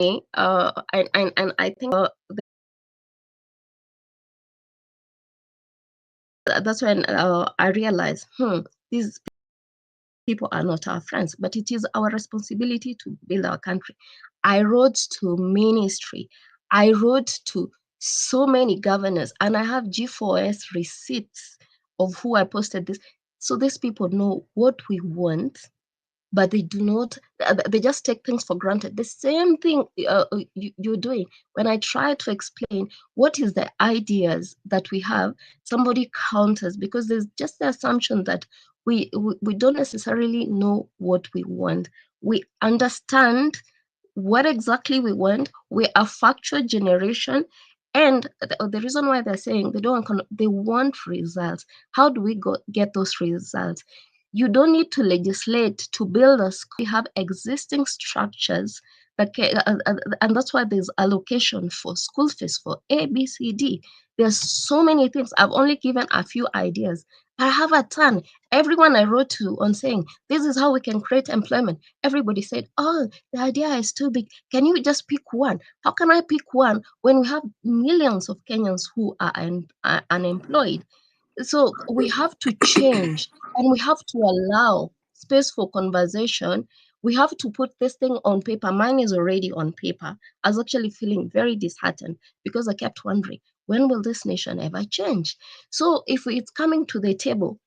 and I think that's when I realized, these people are not our friends, but it is our responsibility to build our country. I wrote to ministry. I wrote to so many governors, and I have G4S receipts of who I posted this. So these people know what we want, but they do not, they just take things for granted. The same thing you're doing. When I try to explain what is the ideas that we have, somebody counters, because there's just the assumption that we don't necessarily know what we want. We understand what exactly we want. We're a factual generation. And the reason why they're saying they don't want, they want results. How do we get those results? You don't need to legislate to build a school. We have existing structures that and that's why there's allocation for school fees for A, B, C, D. There's so many things. I've only given a few ideas. I have a ton. Everyone I wrote to on saying this is how we can create employment, everybody said, "Oh, the idea is too big. Can you just pick one?" How can I pick one when we have millions of Kenyans who are unemployed? So we have to change, and we have to allow space for conversation. We have to put this thing on paper. Mine is already on paper. I was actually feeling very disheartened because I kept wondering, when will this nation ever change? So if it's coming to the table,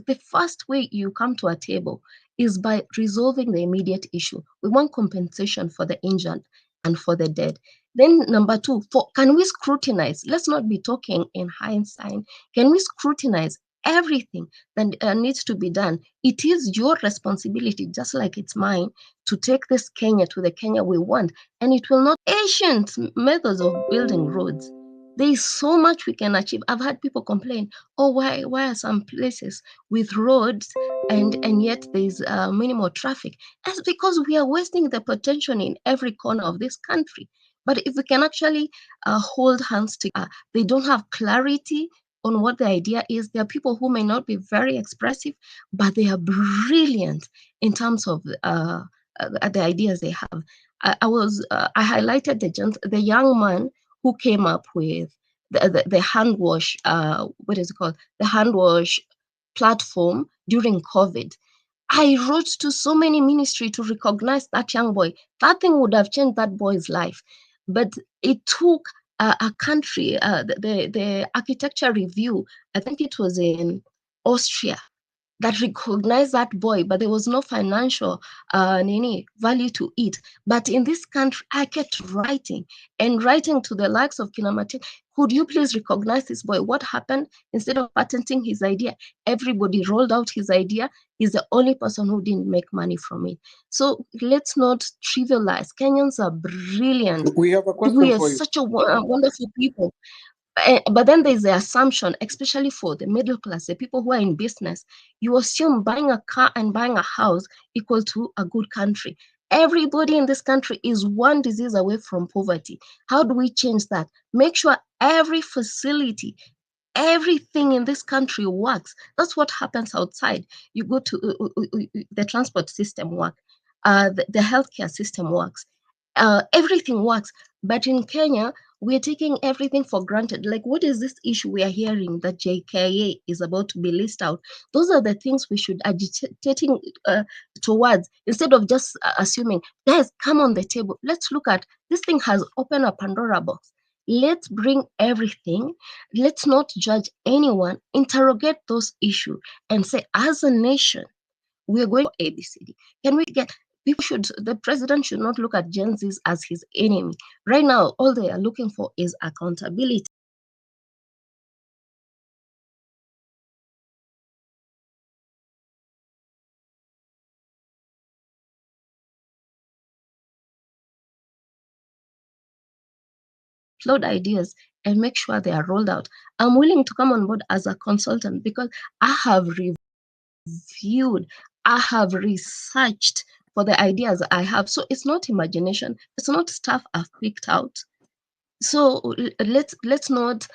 the first way you come to a table is by resolving the immediate issue. We want compensation for the injured and for the dead. Then number two, can we scrutinize? Let's not be talking in hindsight. Can we scrutinize everything that needs to be done? It is your responsibility, just like it's mine, to take this Kenya to the Kenya we want. And it will not ancient methods of building roads. There is so much we can achieve. I've had people complain, oh, why are some places with roads and yet there's minimal traffic? That's because we are wasting the potential in every corner of this country. But if we can actually hold hands together, they don't have clarity on what the idea is. There are people who may not be very expressive, but they are brilliant in terms of the ideas they have. I highlighted the young man who came up with the hand wash, what is it called? The hand wash platform during COVID. I wrote to so many ministry to recognize that young boy. That thing would have changed that boy's life. But it took a country, the architecture review, I think it was in Austria, that recognized that boy, but there was no financial value to it. But in this country, I kept writing and writing to the likes of Kinamati. Could you please recognize this boy? What happened? Instead of patenting his idea, everybody rolled out his idea. He's the only person who didn't make money from it. So let's not trivialize. Kenyans are brilliant. We have a question We are for you. such a wonderful people. But then there's the assumption, especially for the middle class, the people who are in business, you assume buying a car and buying a house equal to a good country. Everybody in this country is one disease away from poverty. How do we change that? Make sure every facility, everything in this country works. That's what happens outside. You go to the transport system work, the healthcare system works, everything works. But in Kenya, we're taking everything for granted. Like, what is this issue we are hearing that JKA is about to be listed out? Those are the things we should agitating towards, instead of just assuming, guys, come on the table. Let's look at this thing has opened a Pandora box. Let's bring everything. Let's not judge anyone. Interrogate those issues and say, as a nation, we're going for ABCD. Can we get the president should not look at Gen Zs as his enemy. Right now, all they are looking for is accountability. Upload ideas and make sure they are rolled out. I'm willing to come on board as a consultant because I have reviewed, I have researched for the ideas I have. So it's not imagination, it's not stuff I've picked out. So let's not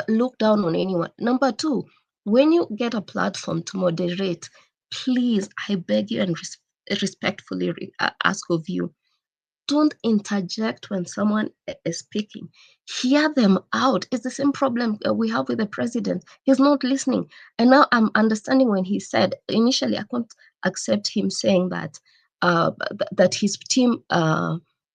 look down on anyone. Number two, when you get a platform to moderate, please, I beg you and respectfully ask of you don't interject when someone is speaking. Hear them out. It's the same problem we have with the president. He's not listening. And now I'm understanding when he said, initially, I couldn't accept him saying that that his team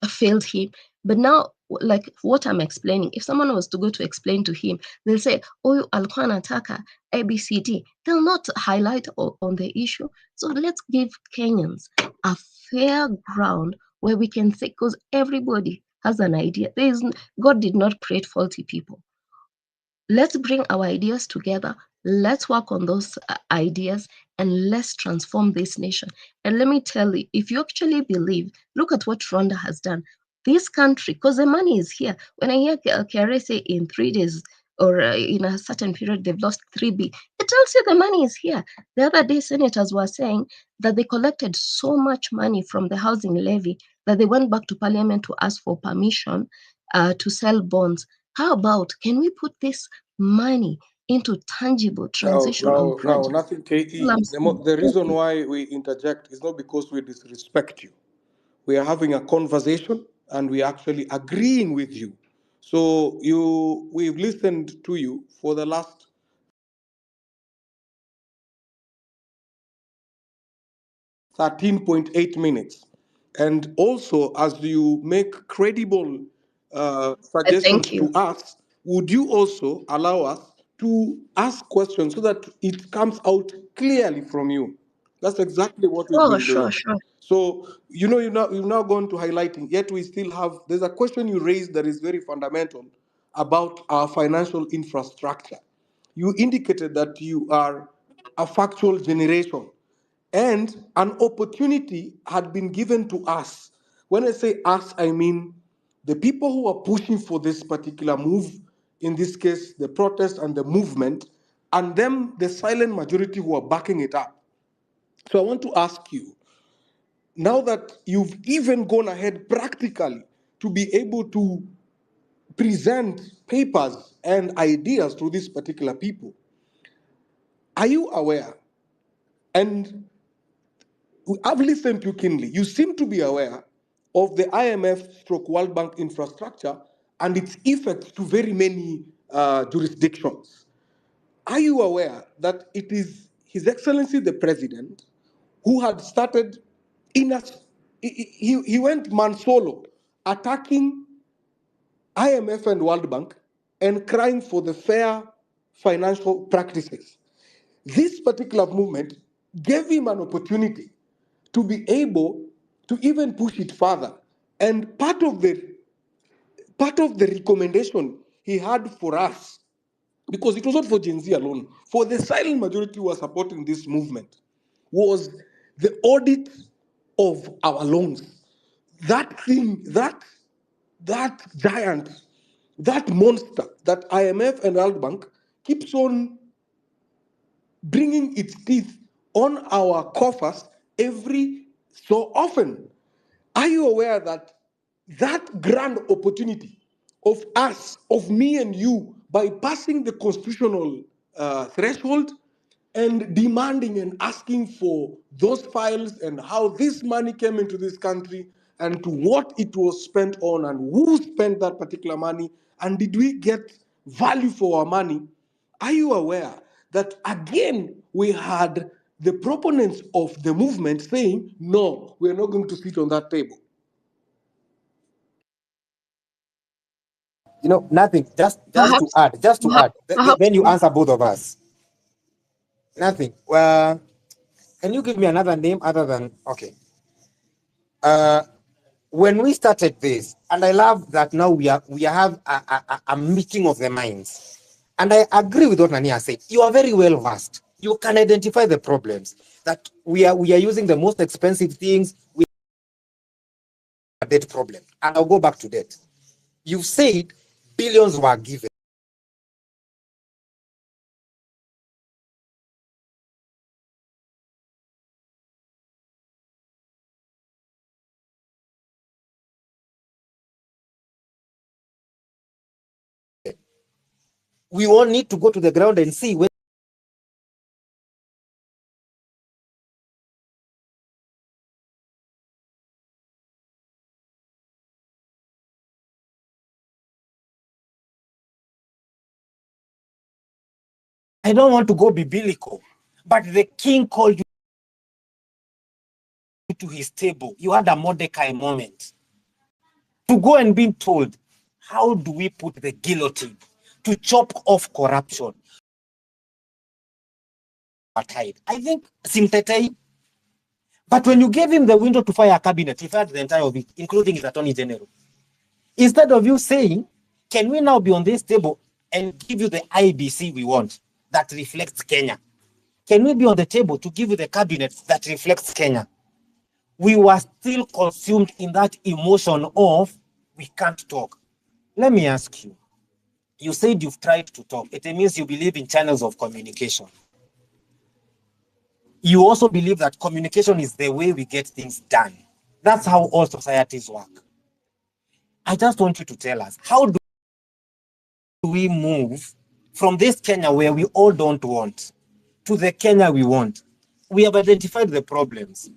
failed him. But now, like what I'm explaining, if someone was to go to explain to him, they'll say, oh, alikuwa anataka ABCD. They'll not highlight on the issue. So let's give Kenyans a fair ground where we can think, because everybody has an idea. God did not create faulty people. Let's bring our ideas together. Let's work on those ideas and let's transform this nation. And let me tell you, if you actually believe, look at what Rwanda has done. This country, because the money is here. When I hear Kare say in 3 days or in a certain period they've lost 3B, it tells you the money is here. The other day, senators were saying that they collected so much money from the housing levy that they went back to parliament to ask for permission to sell bonds. How about, can we put this money into tangible transition on No, projects? nothing, KE. The reason why we interject is not because we disrespect you. We are having a conversation and we are actually agreeing with you. So we've listened to you for the last 13.8 minutes. And also, as you make credible suggestions Thank you. to us, would you also allow us to ask questions so that it comes out clearly from you? That's exactly what we've been doing. Sure. So, you've now gone to highlighting, yet we still have, there's a question you raised that is very fundamental about our financial infrastructure. You indicated that you are a factual generation and an opportunity had been given to us. When I say us, I mean the people who are pushing for this particular move, in this case, the protest and the movement, and them, the silent majority who are backing it up. So I want to ask you, now that you've even gone ahead practically to be able to present papers and ideas to these particular people, are you aware? And I've listened to keenly. You seem to be aware of the IMF stroke World Bank infrastructure and its effects to very many jurisdictions. Are you aware that it is His Excellency the President who had started he went man solo attacking IMF and World Bank and crying for the fair financial practices? This particular movement gave him an opportunity to be able to even push it further. And part of the recommendation he had for us, because it was not for Gen Z alone, for the silent majority who are supporting this movement, was the audit of our loans. That thing, that giant, that monster, that IMF and World Bank keeps on bringing its teeth on our coffers every so often. Are you aware that that grand opportunity of us, of me and you, by passing the constitutional threshold and demanding and asking for those files and how this money came into this country and to what it was spent on and who spent that particular money and did we get value for our money? Are you aware that again we had the proponents of the movement saying, no, we're not going to sit on that table? Nothing. Just to Perhaps, add, perhaps then you answer both of us. Nothing. Well, can you give me another name other than okay? When we started this, and I love that now we have a meeting of the minds, and I agree with what Nania said. You are very well versed. You can identify the problems that we are using the most expensive things. We have a debt problem, and I'll go back to debt. You said billions were given. We all need to go to the ground and see where I don't want to go biblical, but the king called you to his table. You had a Mordecai moment to go and be told, how do we put the guillotine to chop off corruption? I think Simtetei. But when you gave him the window to fire a cabinet, he fired the entire of it, including his attorney general. Instead of you saying, can we now be on this table and give you the IBC we want that reflects Kenya? Can we be on the table to give you the cabinet that reflects Kenya? We were still consumed in that emotion of, we can't talk. Let me ask you, you said you've tried to talk. It means you believe in channels of communication. You also believe that communication is the way we get things done. That's how all societies work. I just want you to tell us, how do we move from this Kenya where we all don't want to the Kenya we want? We have identified the problems.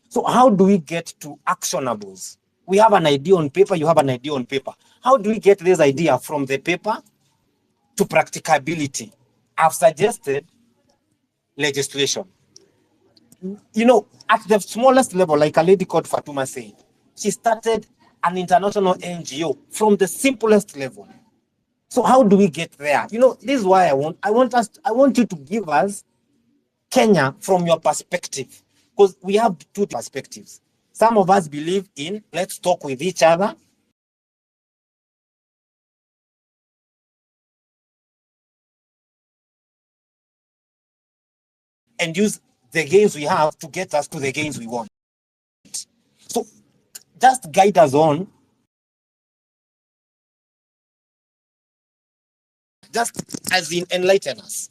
So how do we get to actionables? We have an idea on paper, you have an idea on paper. How do we get this idea from the paper to practicability? I've suggested legislation. You know, at the smallest level, like a lady called Fatuma said, she started an international NGO from the simplest level. So how do we get there? You know, this is why I want you to give us Kenya from your perspective, because we have two perspectives. Some of us believe in let's talk with each other. And use the gains we have to get us to the gains we want. So just guide us on. Just as in enlighten us.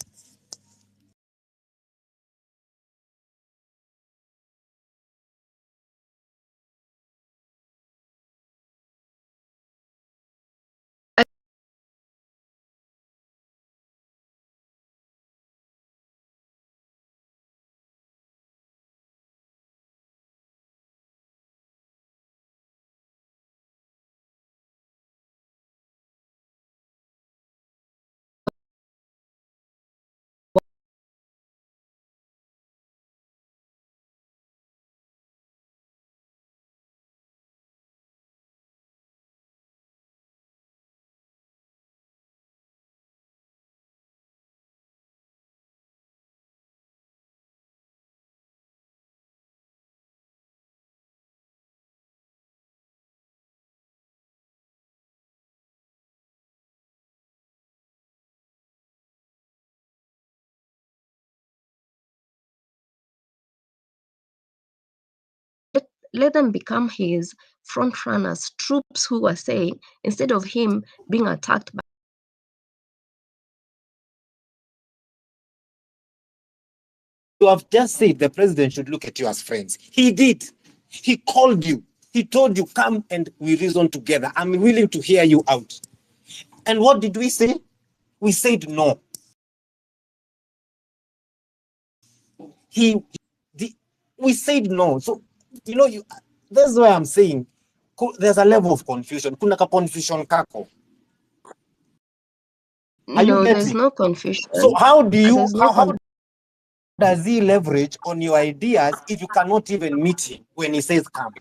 Let them become his front runners, troops who are saying, instead of him being attacked by. You have just said the president should look at you as friends. He did. He called you. He told you, come and we reason together. I'm willing to hear you out. And what did we say? We said no. We said no. So, you know, that's why I'm saying there's a level of confusion. Kuna ka confusion kako. Are you No, getting? there's no confusion. So how do you, There's no how does he leverage on your ideas if you cannot even meet him when he says come?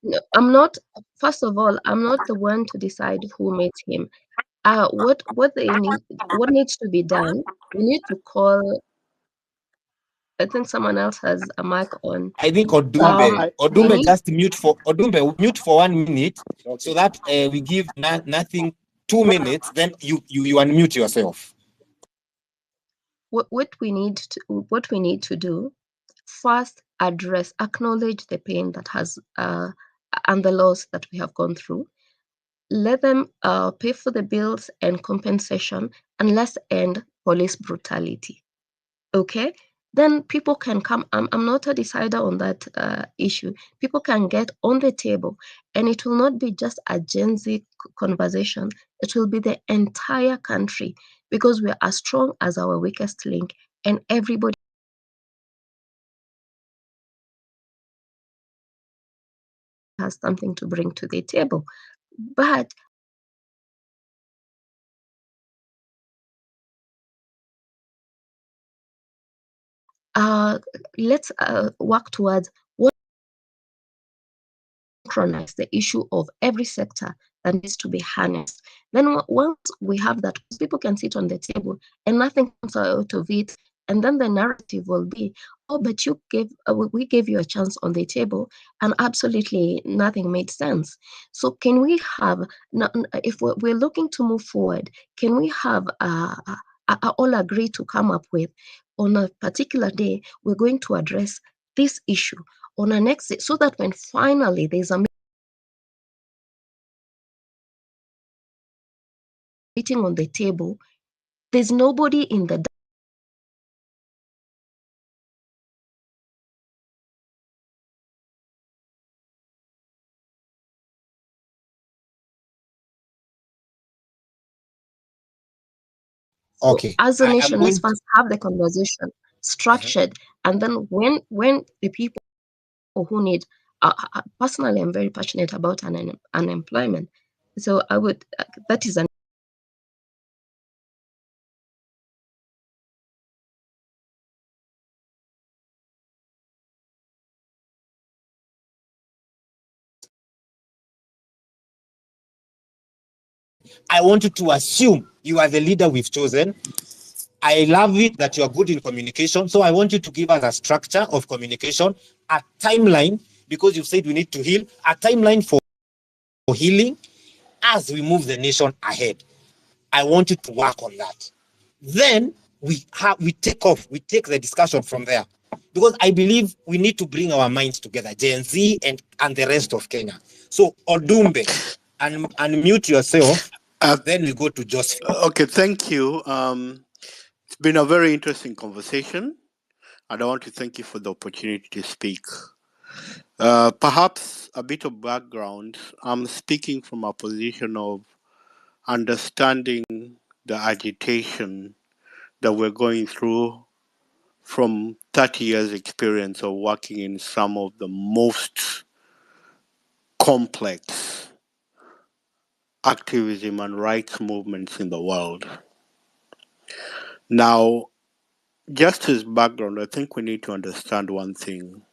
No, I'm not. First of all, I'm not the one to decide who meets him. What needs to be done? We need to call. I think someone else has a mic on. I think Odumbe, Odumbe, just mute for 1 minute, so that we give nothing 2 minutes. Then you unmute yourself. What we need to do first, acknowledge the pain that has and the loss that we have gone through. Let them pay for the bills and compensation, and let's end police brutality. Okay? Then people can come. I'm not a decider on that issue. People can get on the table, and it will not be just a Gen Z conversation. It will be the entire country, because we are as strong as our weakest link, and everybody has something to bring to the table. But let's work towards synchronize the issue of every sector that needs to be harnessed. Then once we have that, people can sit on the table and nothing comes out of it. And then the narrative will be, oh, but you gave, we gave you a chance on the table and absolutely nothing made sense. So can we have, if we're looking to move forward, can we have all agree to come up with, on a particular day, we're going to address this issue on a next day, so that when finally there's a meeting on the table, there's nobody in the so Okay, as a I am nation, let's going to. first have the conversation Mhm. structured, and then when the people who need, personally, I'm very passionate about unemployment. So I would, that is an I want you to assume you are the leader we've chosen. I love it that you are good in communication. So I want you to give us a structure of communication, a timeline, because you said we need to heal, a timeline for healing as we move the nation ahead. I want you to work on that. Then we take off, we take the discussion from there. Because I believe we need to bring our minds together, Gen Z and the rest of Kenya. So Odumbe, and unmute yourself. Then we go to Joseph. Okay, thank you. It's been a very interesting conversation, and I want to thank you for the opportunity to speak. Perhaps a bit of background. I'm speaking from a position of understanding the agitation that we're going through from 30 years experience of working in some of the most complex activism and rights movements in the world. Now, just as background, I think we need to understand one thing.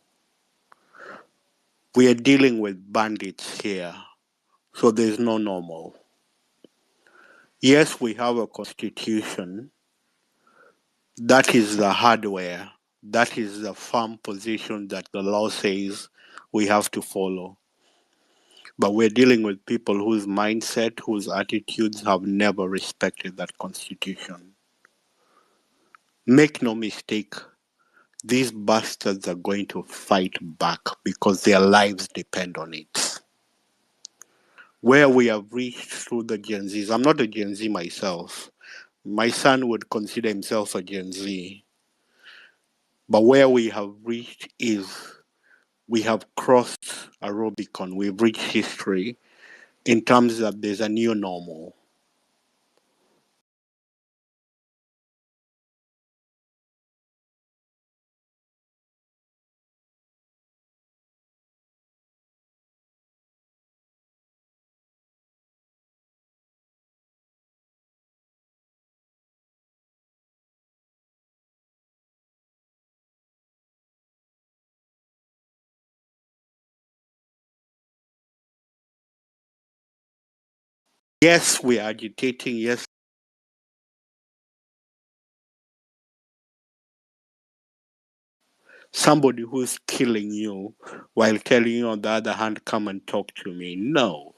We are dealing with bandits here, so there's no normal. Yes, we have a constitution. That is the hardware. That is the firm position that the law says we have to follow. But we're dealing with people whose mindset, whose attitudes have never respected that constitution. Make no mistake, these bastards are going to fight back because their lives depend on it. Where we have reached through the Gen Zs, I'm not a Gen Z myself. My son would consider himself a Gen Z. But where we have reached is we have crossed a Rubicon. We've reached history in terms that there's a new normal. Yes, we are agitating. Yes, somebody who's killing you while telling you on the other hand, come and talk to me. No,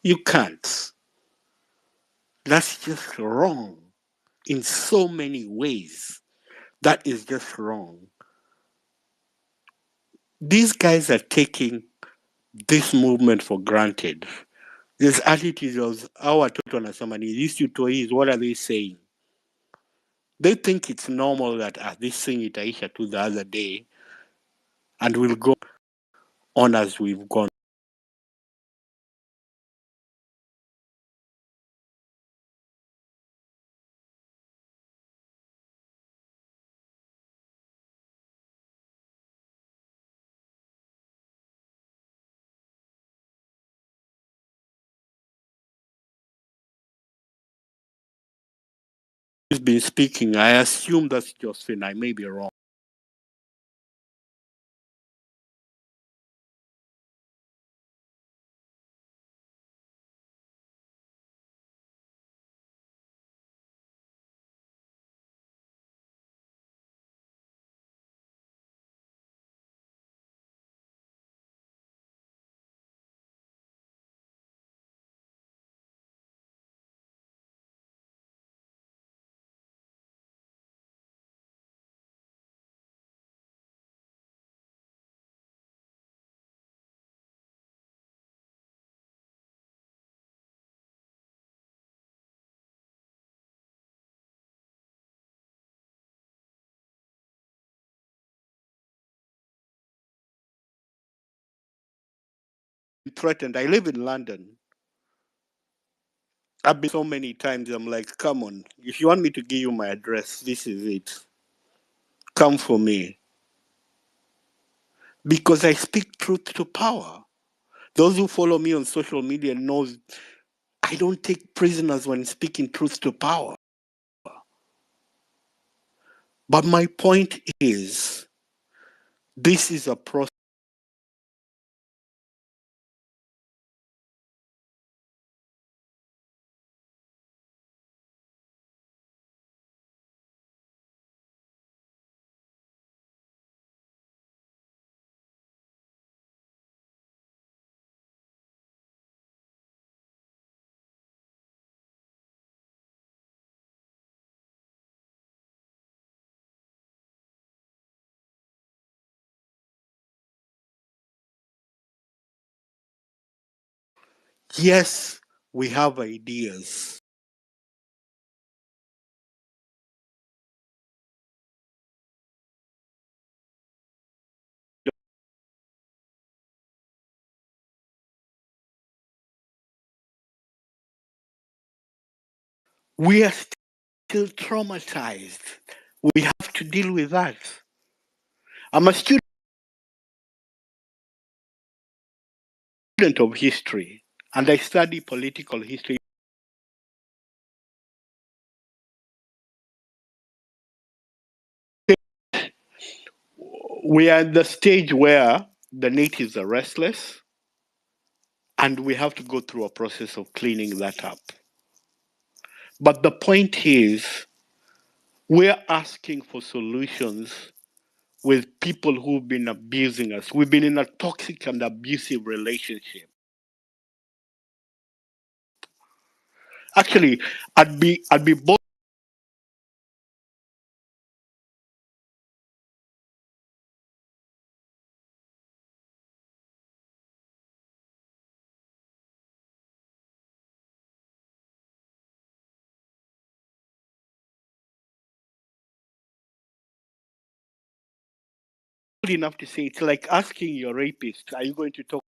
you can't. That's just wrong in so many ways. That is just wrong. These guys are taking this movement for granted. This attitude of our watoto wanasema ni these tutois, what are they saying? They think it's normal that this thing itaisha to the other day and we'll go on as we've gone. Who's been speaking? I assume that's Josephine. I may be wrong. threatened. I live in London. I've been so many times. I'm like, come on. If you want me to give you my address, this is it. Come for me. Because I speak truth to power. Those who follow me on social media knows I don't take prisoners when speaking truth to power. But my point is, this is a process. Yes, we have ideas. We are still traumatized. We have to deal with that. I'm a student of history and I study political history. We are at the stage where the natives are restless and we have to go through a process of cleaning that up. But the point is, we're asking for solutions with people who've been abusing us. We've been in a toxic and abusive relationship. Actually, I'd be both enough to say it's like asking your rapist, are you going to talk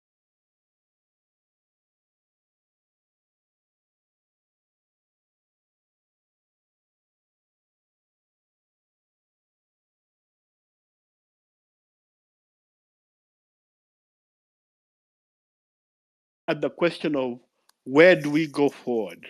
at the question of where do we go forward?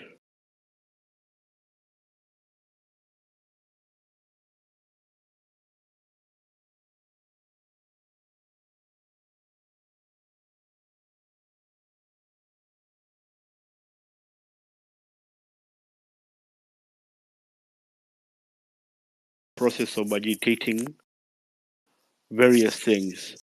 Process of agitating various things.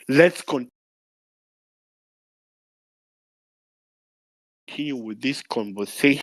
Let's continue with this conversation